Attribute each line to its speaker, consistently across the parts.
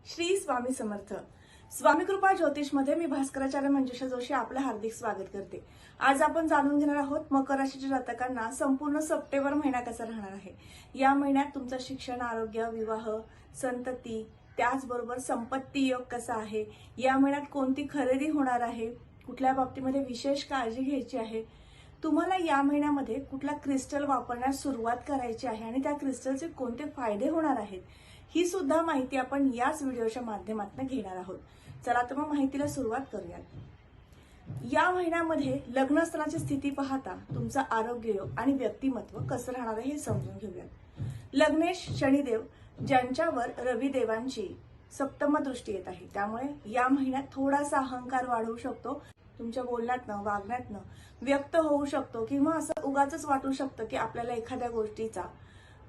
Speaker 1: श्री स्वामी समर्थ. स्वामी कृपा ज्योतिषमध्ये मी भास्कराचार्य मंजुषा जोशी आपलं हार्दिक स्वागत करते. आज आपण जाणून घेणार आहोत मकर राशीच्या जातकांना संपूर्ण सप्टेंबर महिना कसा राहणार आहे. या महिन्यात तुमचं शिक्षण, आरोग्य, विवाह, संतती, त्याचबरोबर संपत्ती योग कसा आहे. या महिन्यात कोणती खरेदी होणार आहे, कुठल्या बाबतीमध्ये विशेष काळजी घ्यायची आहे, तुम्हाला या महिन्यामध्ये कुठला क्रिस्टल वापरण्यास सुरुवात करायची आहे आणि त्या क्रिस्टलचे कोणते फायदे होणार आहेत, ही सुद्धा माहिती आपण याच व्हिडिओच्या माध्यमातून घेणार आहोत. चला तर मग माहितीला सुरुवात करूयात. या महिन्यामध्ये लग्नस्थानाची स्थिती पाहता तुमचं आरोग्य योग आणि व्यक्तिमत्व कसं राहणार आहे हे समजून घेऊयात. लग्नेश शनिदेव ज्यांच्यावर रविदेवांची सप्तम दृष्टी येत आहे, त्यामुळे या महिन्यात थोडासा अहंकार वाढू शकतो. तुमच्या बोलण्यातनं, वागण्यातनं व्यक्त होऊ शकतो किंवा असं उगाच वाटू शकतं की आपल्याला एखाद्या गोष्टीचा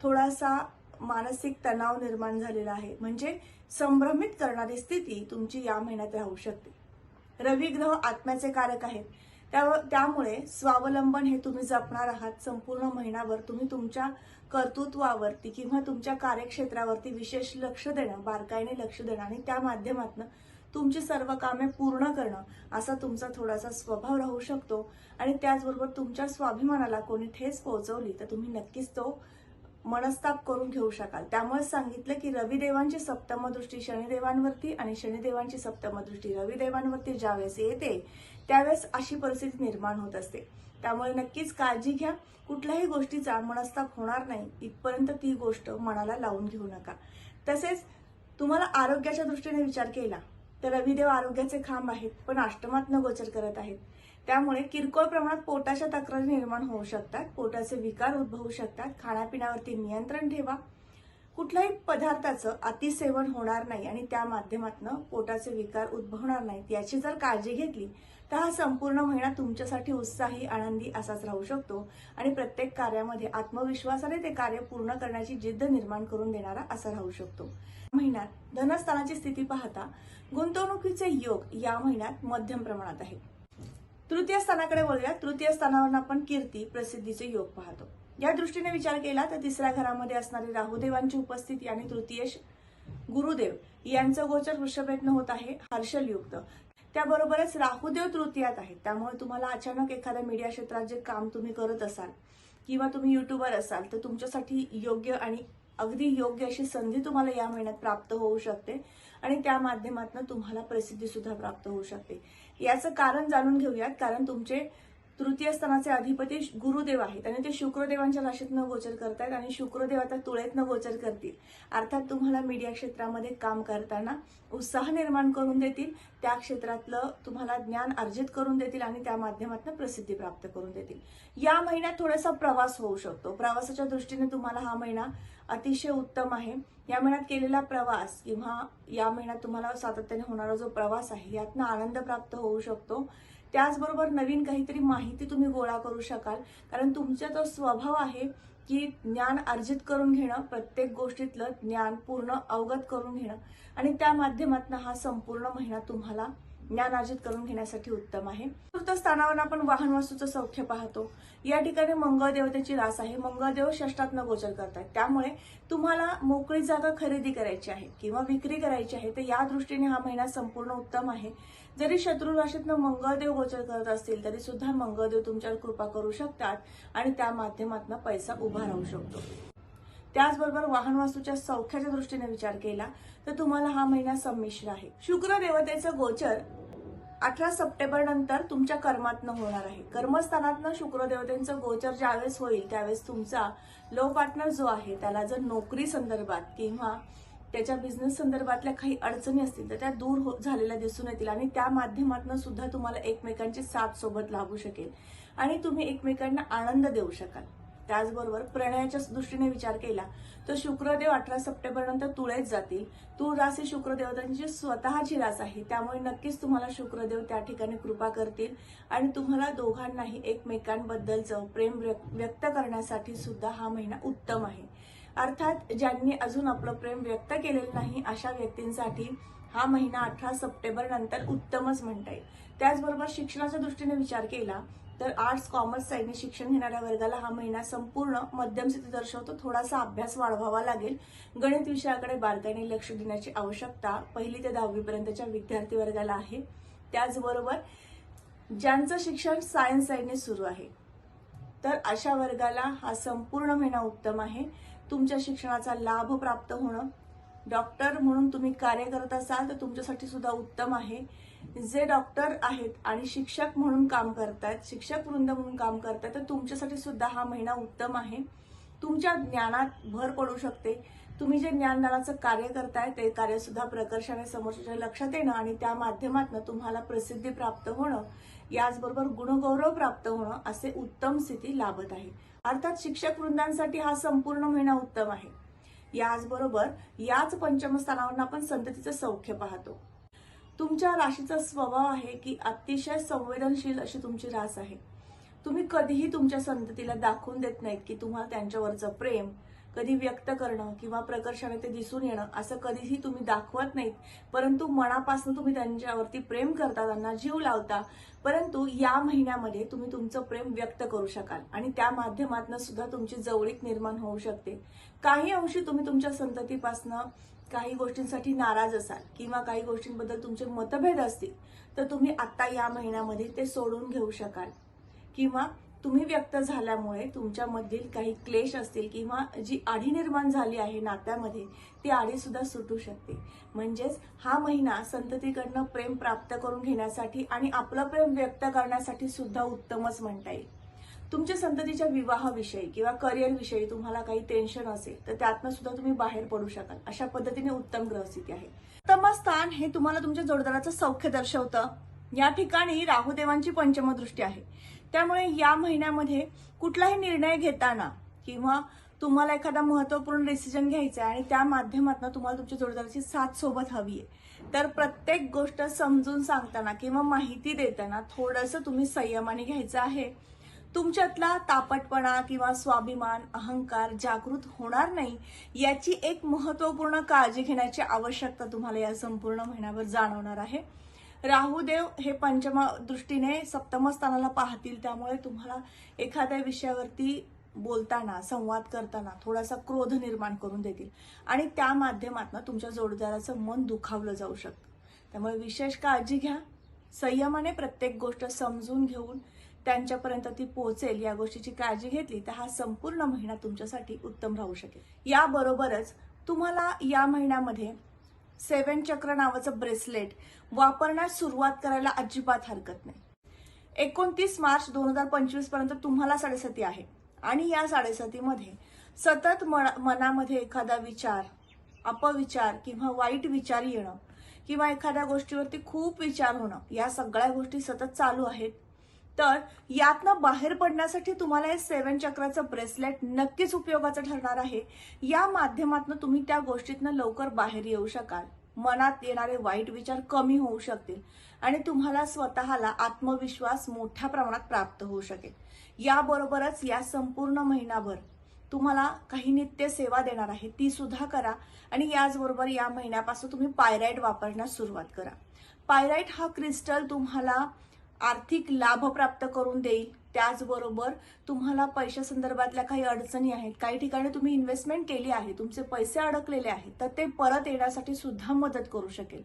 Speaker 1: थोडासा मानसिक तणाव निर्माण झालेला आहे, म्हणजे संभ्रमित करणारी स्थिती तुमची या महिन्यात राहू शकते. रवी ग्रह आत्म्याचे कारक आहेत, त्यामुळे स्वावलंबन हे तुम्ही जपणार आहात. संपूर्ण महिनाभर तुम्ही तुमच्या कर्तृत्वावरती किंवा तुमच्या कार्यक्षेत्रावरती विशेष लक्ष देणं, बारकाईने लक्ष देणं आणि त्या माध्यमातून तुमची सर्व कामे पूर्ण करणं असा तुमचा थोडासा स्वभाव राहू शकतो. आणि त्याचबरोबर तुमच्या स्वाभिमानाला कोणी ठेच पोहोचवली तर तुम्ही नक्कीच तो मनस्ताप करून घेऊ शकाल. त्यामुळे सांगितलं की रविदेवांची सप्तम दृष्टी शनिदेवांवरती आणि शनिदेवांची सप्तम दृष्टी रविदेवांवरती ज्यावेळेस येते त्यावेळेस अशी परिस्थिती निर्माण होत असते. त्यामुळे नक्कीच काळजी घ्या. कुठल्याही गोष्टीचा मनस्ताप होणार नाही इथपर्यंत ती गोष्ट मनाला लावून घेऊ नका. तसेच तुम्हाला आरोग्याच्या दृष्टीने विचार केला तर रविदेव आरोग्याचे खांब आहेत, पण अष्टमात न गोचर करत आहेत. त्यामुळे किरकोळ प्रमाणात पोटाच्या तक्रारी निर्माण होऊ शकतात, पोटाचे विकार उद्भवू शकतात. खाण्यापिण्यावरती नियंत्रण ठेवा. कुठल्याही पदार्थाचं अतिसेवन होणार नाही आणि त्या माध्यमातून पोटाचे विकार उद्भवणार नाहीत याची जर काळजी घेतली तर हा संपूर्ण महिना तुमच्यासाठी उत्साही, आनंदी असाच राहू शकतो आणि प्रत्येक कार्यामध्ये आत्मविश्वासाने ते कार्य पूर्ण करण्याची जिद्द निर्माण करून देणारा असा राहू शकतो. महिन्यात धनस्थानाची स्थिती पाहता गुंतवणुकीचे योग या महिन्यात मध्यम प्रमाणात आहे. तृतीय स्थानाकडे वळूया. तृतीय स्थानावर आपण कीर्ती, प्रसिद्धीचे योग पाहतो. या दृष्टीने विचार केला तर तिसऱ्या घरामध्ये असणारी राहुदेवांची उपस्थिती आणि तृतीय गुरुदेव यांचं गोचर वृषभेतनं होत आहे, हर्षलयुक्त. त्याबरोबरच राहुदेव तृतीयात आहेत, त्यामुळे तुम्हाला अचानक एखाद्या मीडिया क्षेत्रात जे काम तुम्ही करत असाल किंवा तुम्ही युट्यूबर असाल तर तुमच्यासाठी योग्य आणि अगदी योग्य अशी संधी तुम्हाला या महिन्यात प्राप्त होऊ शकते आणि त्या माध्यमातून तुम्हाला प्रसिद्धी सुद्धा प्राप्त होऊ शकते. याचं कारण जाणून घेऊयात. कारण तुमचे तृतीय स्थानाचे अधिपती गुरुदेव आहेत आणि ते शुक्रदेवांच्या राशीतनं गोचर करतायत आणि शुक्रदेव आता तुळेतनं गोचर करतील. अर्थात तुम्हाला मीडिया क्षेत्रामध्ये काम करताना उत्साह निर्माण करून देतील, त्या क्षेत्रातलं तुम्हाला ज्ञान अर्जित करून देतील आणि त्या माध्यमातून प्रसिद्धी प्राप्त करून देतील. या महिन्यात थोडासा प्रवास होऊ शकतो. प्रवासाच्या दृष्टीने तुम्हाला हा महिना अतिशय उत्तम आहे. या महिन्यात केलेला प्रवास किंवा या महिन्यात तुम्हाला सातत्याने होणारा जो प्रवास आहे यातनं आनंद प्राप्त होऊ शकतो. त्याचबरोबर नवीन काहीतरी माहिती तुम्ही गोळा करू शकाल, कारण तुमचा तो स्वभाव आहे की ज्ञान अर्जित करून घेणं, प्रत्येक गोष्टीतलं ज्ञान पूर्ण अवगत करून घेणं आणि त्या माध्यमातून हा संपूर्ण महिना तुम्हाला ज्ञान अर्जित करून घेण्यासाठी उत्तम आहे. चतुर्थ स्थानावर आपण वाहन वस्तूचं सौख्य पाहतो. या ठिकाणी मंगळ देवतेची रास आहे. मंगळदेव षष्ठातनं गोचर करतात, त्यामुळे तुम्हाला मोकळी जागा खरेदी करायची आहे किंवा विक्री करायची आहे तर या दृष्टीने हा महिना संपूर्ण उत्तम आहे. जरी शत्रू राशीतनं मंगळदेव गोचर करत असतील तरी सुद्धा मंगळदेव तुमच्यावर कृपा करू शकतात आणि त्या माध्यमातून पैसा उभा राहू शकतो. त्याचबरोबर वाहन वास्तूच्या सौख्याच्या दृष्टीने विचार केला तर तुम्हाला हा महिना संमिश्र आहे. शुक्र देवतेचं गोचर 18 सप्टेंबर नंतर तुमच्या कर्मातनं होणार आहे. कर्मस्थानातनं शुक्र देवतेचं गोचर ज्यावेळेस होईल त्यावेळेस तुमचा लो पार्टनर जो आहे त्याला जर नोकरी संदर्भात किंवा त्याच्या बिझनेस संदर्भातल्या काही अडचणी असतील तर त्या दूर झालेल्या दिसून येतील आणि त्या माध्यमातून सुद्धा तुम्हाला एकमेकांची साथ सोबत लाभू शकेल आणि तुम्ही एकमेकांना आनंद देऊ शकाल. त्याचबरोबर प्रणयाच्या दृष्टीने विचार केला तर शुक्रदेव 18 सप्टेंबर नंतर तुळेत जातील. तूळ रास ही शुक्रदेवतांची स्वतःची रास आहे, त्यामुळे नक्कीच तुम्हाला शुक्रदेव त्या ठिकाणी कृपा करतील आणि तुम्हाला दोघांनाही एकमेकांबद्दलचं प्रेम व्यक्त करण्यासाठी सुद्धा हा महिना उत्तम आहे. अर्थात ज्यांनी अजून आपलं प्रेम व्यक्त केलेलं नाही अशा व्यक्तींसाठी हा महिना 18 सप्टेंबर नंतर उत्तमच म्हणता येईल. त्याचबरोबर शिक्षणाच्या दृष्टीने विचार केला तर आर्ट्स कॉमर्स साईडने शिक्षण घेणाऱ्या वर्गाला हा महिना संपूर्ण मध्यम स्थिती दर्शवतो. थोडासा अभ्यास वाढवावा लागेल. गणित विषयाकडे बारकाईने लक्ष देण्याची आवश्यकता 1ली ते 10वी पर्यंतच्या विद्यार्थी वर्गाला आहे. त्याचबरोबर ज्यांचं शिक्षण सायन्स साईडने सुरू आहे तर अशा वर्गाला हा संपूर्ण महिना उत्तम आहे. तुमच्या शिक्षणाचा लाभ प्राप्त होणं, डॉक्टर म्हणून तुम्ही कार्य करत असाल तर तुमच्यासाठी सुद्धा उत्तम आहे. जे डॉक्टर आहेत आणि शिक्षक म्हणून काम करतायत, शिक्षक वृंद म्हणून काम करतायत, तर तुमच्यासाठी सुद्धा हा महिना उत्तम आहे. तुमच्या ज्ञानात भर पडू शकते. तुम्ही जे ज्ञानदानाचं कार्य करताय ते कार्य सुद्धा प्रकर्षाने समोरच्या लक्षात येणं आणि त्या माध्यमातून तुम्हाला प्रसिद्धी प्राप्त होणं, याचबरोबर गुणगौरव प्राप्त होणं असे उत्तम स्थिती लाभत आहे. अर्थात शिक्षक वृंदांसाठी हा संपूर्ण महिना उत्तम आहे. याचबरोबर याच पंचम स्थानावर आपण संततीचं सौख्य पाहतो. तुमच्या राशीचा स्वभाव आहे की अतिशय संवेदनशील अशी तुमची रास आहे. तुम्ही कधीही तुमच्या संततीला दाखवून देत नाहीत की तुम्हाला त्यांच्यावरचं प्रेम कधी व्यक्त करणं किंवा प्रकर्षाने ते दिसून येणं असं कधीही तुम्ही दाखवत नाहीत. परंतु मनापासून तुम्ही त्यांच्यावरती प्रेम करता, त्यांना जीव लावता. परंतु या महिन्यामध्ये तुम्ही तुमचं प्रेम व्यक्त करू शकाल आणि त्या माध्यमातून सुद्धा तुमची जवळीक निर्माण होऊ शकते. काही अंशी तुम्ही तुमच्या संततीपासनं काही गोष्टींसाठी नाराज असाल किंवा काही गोष्टींबद्दल तुमचे मतभेद असतील तर तुम्ही आता या महिन्यामध्ये ते सोडून घेऊ शकाल किंवा तुम्ही व्यक्त झाल्यामुळे तुमच्यामधील काही क्लेश असतील किंवा जी आढी निर्माण झाली आहे नात्यामध्ये ती आढी सुद्धा सुटू शकते. म्हणजेच हा महिना संततीकडनं प्रेम प्राप्त करून घेण्यासाठी आणि आपलं प्रेम व्यक्त करण्यासाठी सुद्धा उत्तमच म्हणता येईल. तुमच्या संततीच्या विवाहाविषयी किंवा करिअर विषयी तुम्हाला काही टेन्शन असेल तर त्यातनं सुद्धा तुम्ही बाहेर पडू शकाल. अशा पद्धतीने उत्तम ग्रहस्थिती आहे. उत्तम स्थान हे तुम्हाला तुमच्या जोडदाराचं सौख्य दर्शवतं. या ठिकाणी राहुदेवांची पंचम दृष्टी आहे. त्यामुळे या महिन्यामध्ये कुठलाही निर्णय घेताना किंवा तुम्हाला एखादा महत्वपूर्ण डिसिजन घ्यायचा आहे आणि त्या माध्यमातून तुम्हाला तुमच्या जोडदाराची साथ सोबत हवी आहे तर प्रत्येक गोष्ट समजून सांगताना किंवा माहिती देताना थोडंसं तुम्ही संयमाने घ्यायचं आहे. तुमच्यातला तापटपणा किंवा स्वाभिमान, अहंकार जागृत होणार नाही याची एक महत्वपूर्ण काळजी घेण्याची आवश्यकता तुम्हाला या संपूर्ण महिन्याभर जाणवणार आहे. राहुदेव हे पंचम दृष्टीने सप्तम स्थानाला पाहतील. त्यामुळे तुम्हाला एखाद्या विषयावरती बोलताना, संवाद करताना थोडासा क्रोध निर्माण करून देतील आणि त्या माध्यमातून तुमच्या जोडदाराचं मन दुखावलं जाऊ शकतं. त्यामुळे विशेष काळजी घ्या. संयमाने प्रत्येक गोष्ट समजून घेऊन त्यांच्यापर्यंत ती पोहोचेल या गोष्टीची काळजी घेतली तर हा संपूर्ण महिना तुमच्यासाठी उत्तम राहू शकेल. याबरोबरच तुम्हाला या महिन्यामध्ये 7 चक्र नावाचं ब्रेसलेट वापरण्यास सुरुवात करायला अजिबात हरकत नाही. 29 मार्च 2025 पर्यंत तुम्हाला 7.5 आहे आणि या 7.5 मध्ये सतत मनामध्ये एखादा विचार, अपविचार किंवा वाईट विचार येणं किंवा एखाद्या गोष्टीवरती खूप विचार होणं या सगळ्या गोष्टी सतत चालू आहेत. तर यातनं बाहेर पडण्यासाठी तुम्हाला हे 7 चक्राचं ब्रेसलेट नक्कीच उपयोगाचं ठरणार आहे. या माध्यमातून तुम्ही त्या गोष्टीतनं लवकर बाहेर येऊ शकाल. मनात येणारे वाईट विचार कमी होऊ शकतील आणि तुम्हाला स्वतःला आत्मविश्वास मोठ्या प्रमाणात प्राप्त होऊ शकेल. याबरोबरच या संपूर्ण महिनाभर तुम्हाला काही नित्य सेवा देणार आहे ती सुद्धा करा आणि याचबरोबर या महिन्यापासून तुम्ही पायराइट वापरण्यास सुरुवात करा. पायराइट हा क्रिस्टल तुम्हाला आर्थिक लाभ प्राप्त करून देईल. त्याचबरोबर तुम्हाला पैशा संदर्भातल्या काही अडचणी आहेत, काही ठिकाणी तुम्ही इन्व्हेस्टमेंट केली आहे, तुमचे पैसे अडकलेले आहेत तर ते परत येण्यासाठी सुद्धा मदत करू शकेल.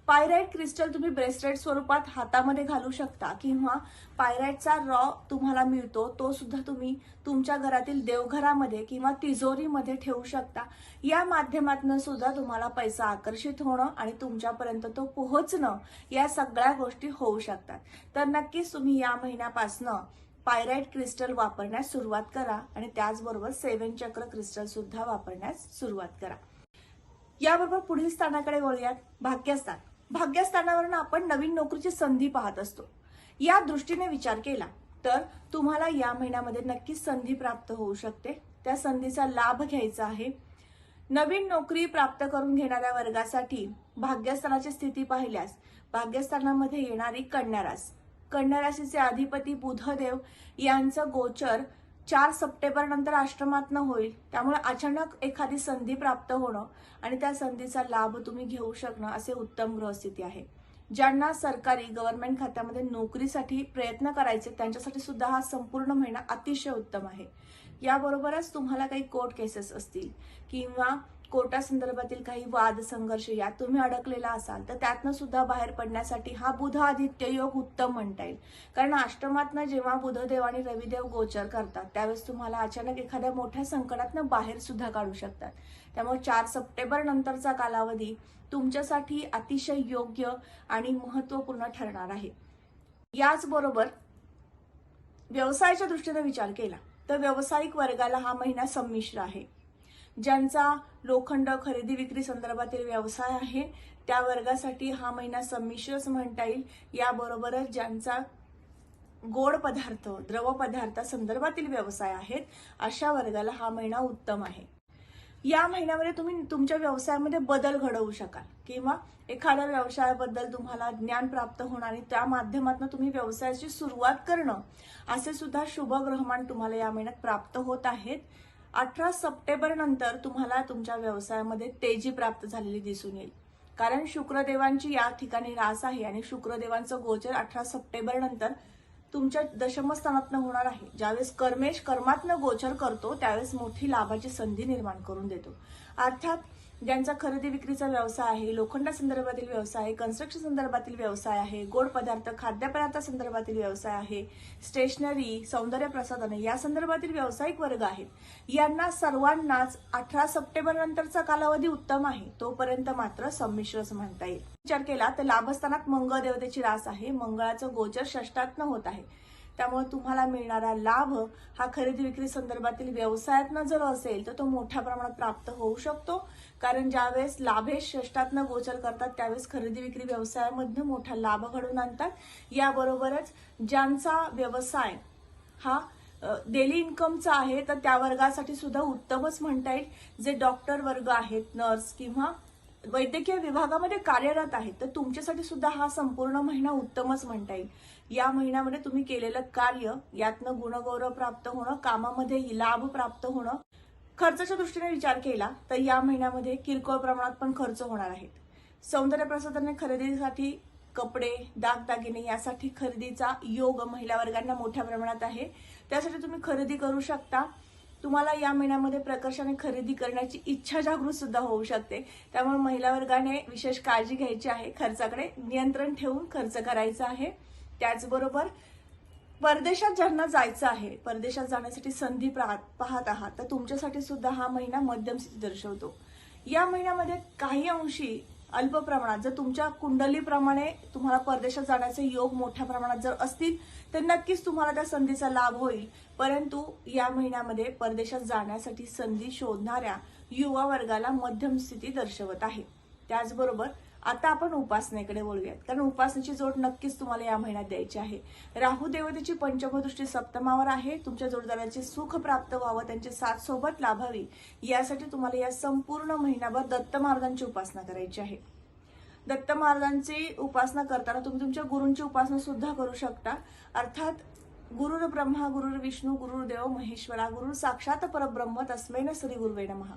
Speaker 1: पायराइट क्रिस्टल तुम्ही ब्रेसलेट स्वरूपात हातामध्ये घालू शकता किंवा पायराइटचा रॉ तुम्हाला मिळतो तो सुद्धा तुम्ही तुमच्या घरातील देवघरामध्ये किंवा तिजोरीमध्ये ठेवू शकता. या माध्यमातून सुद्धा तुम्हाला पैसा आकर्षित होणं आणि तुमच्यापर्यंत तो पोहोचणं या सगळ्या गोष्टी होऊ शकतात. तर नक्कीच तुम्ही या महिन्यापासनं पायराइट क्रिस्टल वापरण्यास सुरुवात करा आणि त्याचबरोबर 7 चक्र क्रिस्टल सुद्धा वापरण्यास सुरुवात करा. याबरोबर पुढील स्थानाकडे वळूयात, भाग्यस्थान. भाग्यस्थानावरून आपण नवीन नोकरीची संधी पाहत असतो. या दृष्टीने विचार केला तर तुम्हाला या महिन्यामध्ये नक्कीच संधी प्राप्त होऊ शकते. त्या संधीचा लाभ घ्यायचा आहे. नवीन नोकरी प्राप्त करून घेणाऱ्या वर्गासाठी भाग्यस्थानाची स्थिती पाहिल्यास भाग्यस्थानामध्ये येणारी कन्या रास, कन्या राशीचे अधिपती बुधदेव यांचं गोचर 4 सप्टेंबर नंतर अष्टमातनं होईल. त्यामुळे अचानक एखादी संधी प्राप्त होणं आणि त्या संधीचा लाभ तुम्ही घेऊ शकणं असे उत्तम ग्रहस्थिती आहे. ज्यांना सरकारी गव्हर्नमेंट खात्यामध्ये नोकरीसाठी प्रयत्न करायचे त्यांच्यासाठी सुद्धा हा संपूर्ण महिना अतिशय उत्तम आहे. याबरोबरच तुम्हाला काही कोर्ट केसेस असतील किंवा कोर्टासंदर्भातील काही वाद संघर्ष यात तुम्ही अडकलेला असाल तर त्यातनं सुद्धा बाहेर पडण्यासाठी हा बुध आदित्य योग उत्तम म्हणता येईल. कारण अष्टमातनं जेव्हा बुधदेव आणि रविदेव गोचर करतात त्यावेळेस तुम्हाला अचानक एखाद्या मोठ्या संकटातनं बाहेर सुद्धा काढू शकतात. त्यामुळे 4 सप्टेंबर नंतरचा कालावधी तुमच्यासाठी अतिशय योग्य आणि महत्त्वपूर्ण ठरणार आहे. याचबरोबर व्यवसायाच्या दृष्टीने विचार केला तर व्यावसायिक वर्गाला हा महिना संमिश्र आहे. ज्यांचा लोखंड खरेदी विक्री संदर्भातील व्यवसाय आहे त्या वर्गासाठी हा महिना संमिश्रच म्हणता येईल. याबरोबरच ज्यांचा गोड पदार्थ द्रव पदार्थ संदर्भातील व्यवसाय आहेत अशा वर्गाला हा महिना उत्तम आहे. या महिन्यामध्ये तुम्ही तुमच्या व्यवसायामध्ये बदल घडवू शकाल किंवा एखाद्या व्यवसायाबद्दल तुम्हाला ज्ञान प्राप्त होणार आणि त्या माध्यमातून तुम्ही व्यवसायाची सुरुवात करणं असे सुद्धा शुभ ग्रहमान तुम्हाला या महिन्यात प्राप्त होत आहेत. 18 सप्टेंबर नंतर तुम्हाला तुमच्या व्यवसायामध्ये तेजी प्राप्त झालेली दिसून येईल. कारण शुक्रदेवांची या ठिकाणी रास आहे आणि शुक्रदेवांचं गोचर 18 सप्टेंबर नंतर तुमच्या दशमस्थानातनं होणार आहे. ज्यावेळेस कर्मेश कर्मातनं गोचर करतो त्यावेळेस मोठी लाभाची संधी निर्माण करून देतो. अर्थात ज्यांचा खरेदी विक्रीचा व्यवसाय आहे, लोखंडा संदर्भातील व्यवसाय आहे, कन्स्ट्रक्शन संदर्भातील व्यवसाय आहे, गोड पदार्थ खाद्यपदार्थ संदर्भातील व्यवसाय आहे, स्टेशनरी सौंदर्य प्रसाधने या संदर्भातील व्यावसायिक वर्ग आहेत, यांना सर्वांनाच 18 सप्टेंबर नंतरचा कालावधी उत्तम आहे. तोपर्यंत मात्र संमिश्रच म्हणता येईल. विचार केला तर लाभस्थानात मंगळ देवतेची रास आहे. मंगळाचं गोचर षष्ठातनं होत आहे. त्यामुळे तुम्हाला मिळणारा लाभ हा खरेदी विक्री संदर्भातील व्यवसायातनं जर असेल तर तो मोठ्या प्रमाणात प्राप्त होऊ शकतो. कारण ज्यावेळेस लाभेश षष्ठातनं गोचर करतात त्यावेळेस खरेदी विक्री व्यवसायामध्ये मोठा लाभ घडवून आणतात. याबरोबरच ज्यांचा व्यवसाय हा डेली इन्कमचा आहे तर त्या वर्गासाठी सुद्धा उत्तमच म्हणता येईल. जे डॉक्टर वर्ग आहेत, नर्स किंवा वैद्यकीय विभागामध्ये कार्यरत आहेत तर तुमच्यासाठी सुद्धा हा संपूर्ण महिना उत्तमच म्हणता येईल. या महिन्यामध्ये तुम्ही केलेलं कार्य यातनं गुणगौरव प्राप्त होणं, कामामध्ये लाभ प्राप्त होणं. खर्चाच्या दृष्टीने विचार केला तर या महिन्यामध्ये किरकोळ प्रमाणात पण खर्च होणार आहेत. सौंदर्य प्रसाधने खरेदीसाठी कपडे दागदागिने यासाठी खरेदीचा योग महिला वर्गांना मोठ्या प्रमाणात आहे. त्यासाठी तुम्ही खरेदी करू शकता. तुम्हाला या महिन्यामध्ये प्रकर्षाने खरेदी करण्याची इच्छा जागृत सुद्धा होऊ शकते. त्यामुळे महिला वर्गाने विशेष काळजी घ्यायची आहे. खर्चाकडे नियंत्रण ठेवून खर्च करायचा आहे. त्याचबरोबर परदेशात ज्यांना जायचं आहे, परदेशात जाण्यासाठी संधी पाहत आहात तर तुमच्यासाठी सुद्धा हा महिना मध्यम स्थिती दर्शवतो. या महिन्यामध्ये काही अंशी अल्प प्रमाणात जर तुमच्या कुंडलीप्रमाणे तुम्हाला परदेशात जाण्याचे योग मोठ्या प्रमाणात जर असतील तर नक्कीच तुम्हाला त्या संधीचा लाभ होईल. परंतु या महिन्यामध्ये परदेशात जाण्यासाठी संधी शोधणाऱ्या युवा वर्गाला मध्यम स्थिती दर्शवत आहे. त्याचबरोबर आता आपण उपासनेकडे वळूयात. कारण उपासनेची जोड नक्कीच तुम्हाला या महिन्यात द्यायची आहे. राहू देवतेची पंचमदृष्टी सप्तमावर आहे. तुमच्या जोडदाराचे सुख प्राप्त व्हावं, त्यांची साथ सोबत लाभावी यासाठी तुम्हाला या संपूर्ण महिन्याभर दत्त महाराजांची उपासना करायची आहे. दत्त महाराजांची उपासना करताना तुम्ही तुमच्या गुरूंची उपासना सुद्धा करू शकता. अर्थात गुरुर ब्रह्मा गुरुर विष्णू गुरुर्देव महेश्वरा गुरु साक्षात परब्रह्म तस्मै श्री गुरुवे नमः.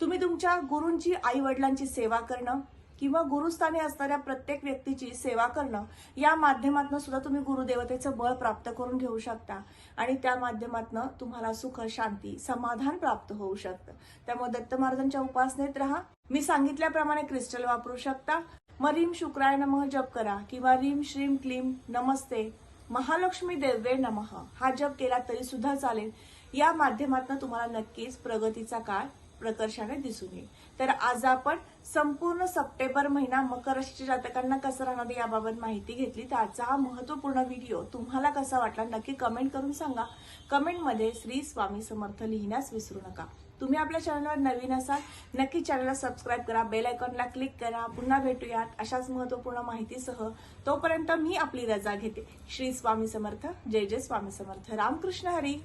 Speaker 1: तुम्ही तुमच्या गुरूंची आई वडिलांची सेवा करणं किंवा गुरुस्थानी असणाऱ्या प्रत्येक व्यक्तीची सेवा करणं या माध्यमातून सुद्धा तुम्ही गुरुदेवतेचं बळ प्राप्त करून घेऊ शकता आणि त्या माध्यमातून तुम्हाला सुख शांती समाधान प्राप्त होऊ शकतं. त्यामुळे दत्त महाराजांच्या उपासनेत राहा. मी सांगितल्याप्रमाणे क्रिस्टल वापरू शकता. मग रीम शुक्राय नमः जप करा किंवा रीम श्रीम क्लीम नमस्ते महालक्ष्मी देवे नमः हा जप केला तरी सुद्धा चालेल. या माध्यमातून तुम्हाला नक्कीच प्रगतीचा काळ प्रकर्षाने दिसून येईल. तर आज आपण संपूर्ण सप्टेंबर महिना मकर राशीच्या जातकांना कसं राहणार याबाबत माहिती घेतली. तर आजचा हा महत्त्वपूर्ण व्हिडिओ तुम्हाला कसा वाटला नक्की कमेंट करून सांगा. कमेंटमध्ये श्री स्वामी समर्थ लिहिण्यास विसरू नका. तुम्ही आपल्या चॅनलवर नवीन असाल नक्की चॅनलला सबस्क्राईब करा, बेल आयकॉनला क्लिक करा. पुन्हा भेटूयात अशाच महत्त्वपूर्ण माहितीसह. तोपर्यंत मी आपली रजा घेते. श्री स्वामी समर्थ. जय जय स्वामी समर्थ. रामकृष्ण हरी.